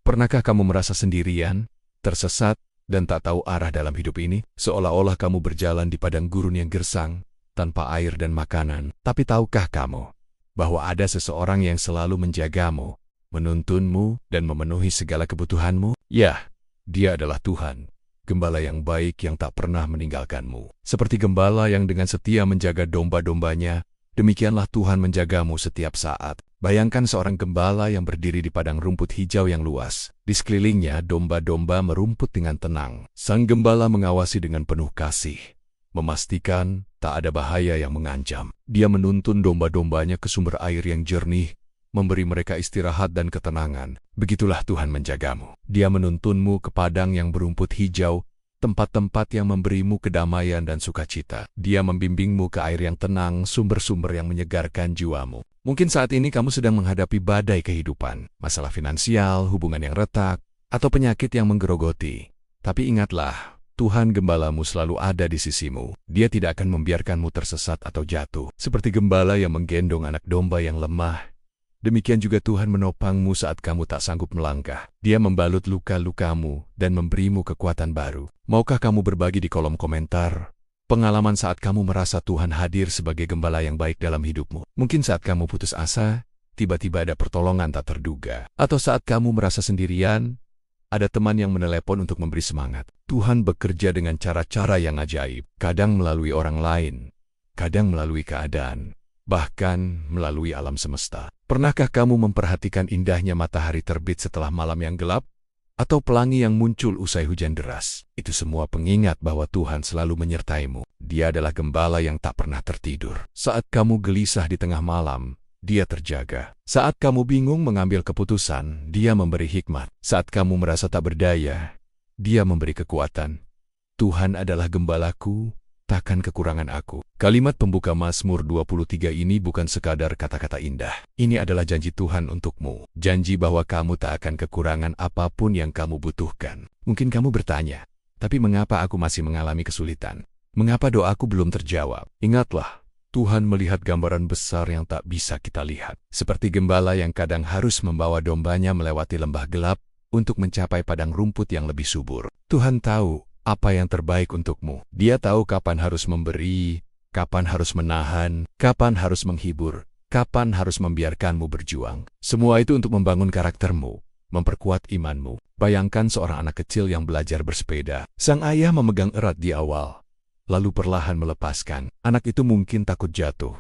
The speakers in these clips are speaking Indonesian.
Pernahkah kamu merasa sendirian, tersesat, dan tak tahu arah dalam hidup ini? Seolah-olah kamu berjalan di padang gurun yang gersang, tanpa air dan makanan. Tapi tahukah kamu bahwa ada seseorang yang selalu menjagamu, menuntunmu, dan memenuhi segala kebutuhanmu? Ya, dia adalah Tuhan, gembala yang baik yang tak pernah meninggalkanmu. Seperti gembala yang dengan setia menjaga domba-dombanya, demikianlah Tuhan menjagamu setiap saat. Bayangkan seorang gembala yang berdiri di padang rumput hijau yang luas. Di sekelilingnya, domba-domba merumput dengan tenang. Sang gembala mengawasi dengan penuh kasih, memastikan tak ada bahaya yang mengancam. Dia menuntun domba-dombanya ke sumber air yang jernih, memberi mereka istirahat dan ketenangan. Begitulah Tuhan menjagamu. Dia menuntunmu ke padang yang berumput hijau, tempat-tempat yang memberimu kedamaian dan sukacita. Dia membimbingmu ke air yang tenang, sumber-sumber yang menyegarkan jiwamu. Mungkin saat ini kamu sedang menghadapi badai kehidupan, masalah finansial, hubungan yang retak, atau penyakit yang menggerogoti. Tapi ingatlah, Tuhan gembalamu selalu ada di sisimu. Dia tidak akan membiarkanmu tersesat atau jatuh. Seperti gembala yang menggendong anak domba yang lemah, demikian juga Tuhan menopangmu saat kamu tak sanggup melangkah. Dia membalut luka-lukamu dan memberimu kekuatan baru. Maukah kamu berbagi di kolom komentar pengalaman saat kamu merasa Tuhan hadir sebagai gembala yang baik dalam hidupmu? Mungkin saat kamu putus asa, tiba-tiba ada pertolongan tak terduga. Atau saat kamu merasa sendirian, ada teman yang menelepon untuk memberi semangat. Tuhan bekerja dengan cara-cara yang ajaib, kadang melalui orang lain, kadang melalui keadaan, bahkan melalui alam semesta. Pernahkah kamu memperhatikan indahnya matahari terbit setelah malam yang gelap? Atau pelangi yang muncul usai hujan deras? Itu semua pengingat bahwa Tuhan selalu menyertaimu. Dia adalah gembala yang tak pernah tertidur. Saat kamu gelisah di tengah malam, Dia terjaga. Saat kamu bingung mengambil keputusan, Dia memberi hikmat. Saat kamu merasa tak berdaya, Dia memberi kekuatan. Tuhan adalah gembalaku, takkan kekurangan aku. Kalimat pembuka Mazmur 23 ini bukan sekadar kata-kata indah. Ini adalah janji Tuhan untukmu. Janji bahwa kamu tak akan kekurangan apapun yang kamu butuhkan. Mungkin kamu bertanya, tapi mengapa aku masih mengalami kesulitan? Mengapa doaku belum terjawab? Ingatlah, Tuhan melihat gambaran besar yang tak bisa kita lihat. Seperti gembala yang kadang harus membawa dombanya melewati lembah gelap untuk mencapai padang rumput yang lebih subur. Tuhan tahu apa yang terbaik untukmu. Dia tahu kapan harus memberi, kapan harus menahan, kapan harus menghibur, kapan harus membiarkanmu berjuang. Semua itu untuk membangun karaktermu, memperkuat imanmu. Bayangkan seorang anak kecil yang belajar bersepeda. Sang ayah memegang erat di awal, lalu perlahan melepaskan. Anak itu mungkin takut jatuh,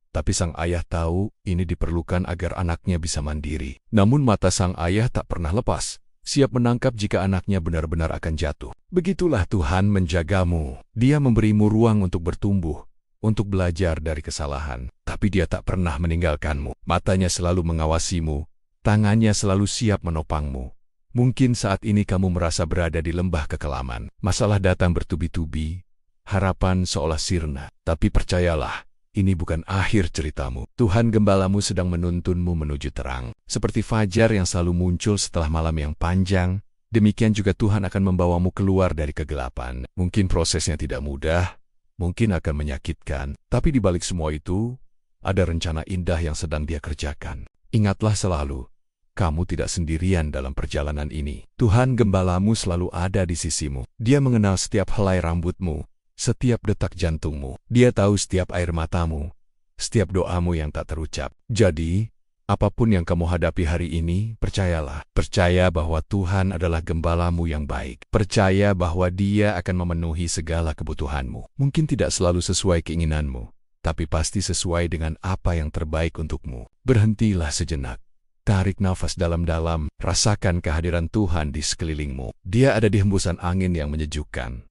tapi sang ayah tahu ini diperlukan agar anaknya bisa mandiri. Namun mata sang ayah tak pernah lepas, siap menangkap jika anaknya benar-benar akan jatuh. Begitulah Tuhan menjagamu. Dia memberimu ruang untuk bertumbuh, untuk belajar dari kesalahan. Tapi Dia tak pernah meninggalkanmu. Matanya selalu mengawasimu, tangannya selalu siap menopangmu. Mungkin saat ini kamu merasa berada di lembah kekelaman. Masalah datang bertubi-tubi, harapan seolah sirna. Tapi percayalah, ini bukan akhir ceritamu. Tuhan gembalamu sedang menuntunmu menuju terang. Seperti fajar yang selalu muncul setelah malam yang panjang, demikian juga Tuhan akan membawamu keluar dari kegelapan. Mungkin prosesnya tidak mudah, mungkin akan menyakitkan, tapi di balik semua itu, ada rencana indah yang sedang Dia kerjakan. Ingatlah selalu, kamu tidak sendirian dalam perjalanan ini. Tuhan gembalamu selalu ada di sisimu. Dia mengenal setiap helai rambutmu, setiap detak jantungmu. Dia tahu setiap air matamu, setiap doamu yang tak terucap. Jadi, apapun yang kamu hadapi hari ini, percayalah. Percaya bahwa Tuhan adalah gembalamu yang baik. Percaya bahwa Dia akan memenuhi segala kebutuhanmu. Mungkin tidak selalu sesuai keinginanmu, tapi pasti sesuai dengan apa yang terbaik untukmu. Berhentilah sejenak. Tarik nafas dalam-dalam, rasakan kehadiran Tuhan di sekelilingmu. Dia ada di hembusan angin yang menyejukkan.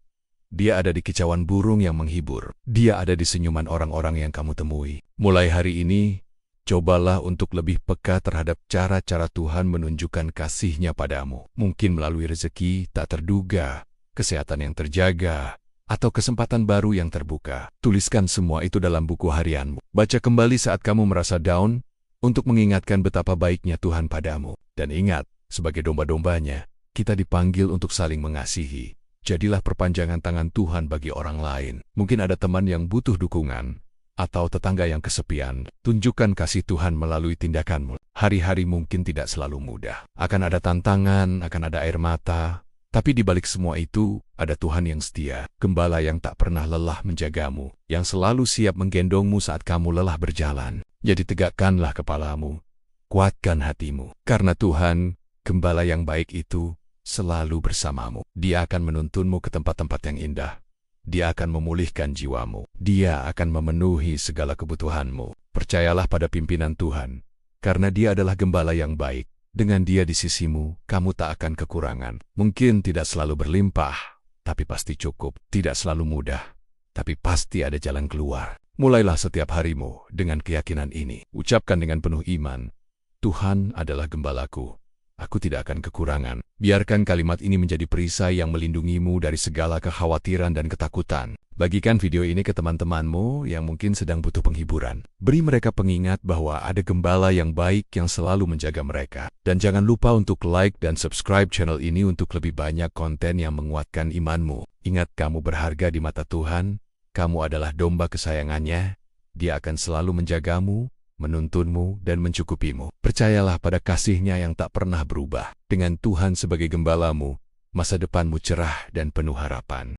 Dia ada di kicauan burung yang menghibur. Dia ada di senyuman orang-orang yang kamu temui. Mulai hari ini, cobalah untuk lebih peka terhadap cara-cara Tuhan menunjukkan kasih-Nya padamu. Mungkin melalui rezeki tak terduga, kesehatan yang terjaga, atau kesempatan baru yang terbuka. Tuliskan semua itu dalam buku harianmu. Baca kembali saat kamu merasa down, untuk mengingatkan betapa baiknya Tuhan padamu. Dan ingat, sebagai domba-dombanya, kita dipanggil untuk saling mengasihi. Jadilah perpanjangan tangan Tuhan bagi orang lain. Mungkin ada teman yang butuh dukungan, atau tetangga yang kesepian. Tunjukkan kasih Tuhan melalui tindakanmu. Hari-hari mungkin tidak selalu mudah. Akan ada tantangan, akan ada air mata. Tapi di balik semua itu, ada Tuhan yang setia, gembala yang tak pernah lelah menjagamu, yang selalu siap menggendongmu saat kamu lelah berjalan. Jadi tegakkanlah kepalamu, kuatkan hatimu. Karena Tuhan, gembala yang baik itu, selalu bersamamu. Dia akan menuntunmu ke tempat-tempat yang indah. Dia akan memulihkan jiwamu. Dia akan memenuhi segala kebutuhanmu. Percayalah pada pimpinan Tuhan, karena Dia adalah gembala yang baik. Dengan Dia di sisimu, kamu tak akan kekurangan. Mungkin tidak selalu berlimpah, tapi pasti cukup. Tidak selalu mudah, tapi pasti ada jalan keluar. Mulailah setiap harimu dengan keyakinan ini. Ucapkan dengan penuh iman, Tuhan adalah gembalaku. Aku tidak akan kekurangan. Biarkan kalimat ini menjadi perisai yang melindungimu dari segala kekhawatiran dan ketakutan. Bagikan video ini ke teman-temanmu yang mungkin sedang butuh penghiburan. Beri mereka pengingat bahwa ada gembala yang baik yang selalu menjaga mereka. Dan jangan lupa untuk like dan subscribe channel ini untuk lebih banyak konten yang menguatkan imanmu. Ingat, kamu berharga di mata Tuhan. Kamu adalah domba kesayangannya. Dia akan selalu menjagamu, menuntunmu, dan mencukupimu. Percayalah pada kasih-Nya yang tak pernah berubah. Dengan Tuhan sebagai gembalamu, masa depanmu cerah dan penuh harapan.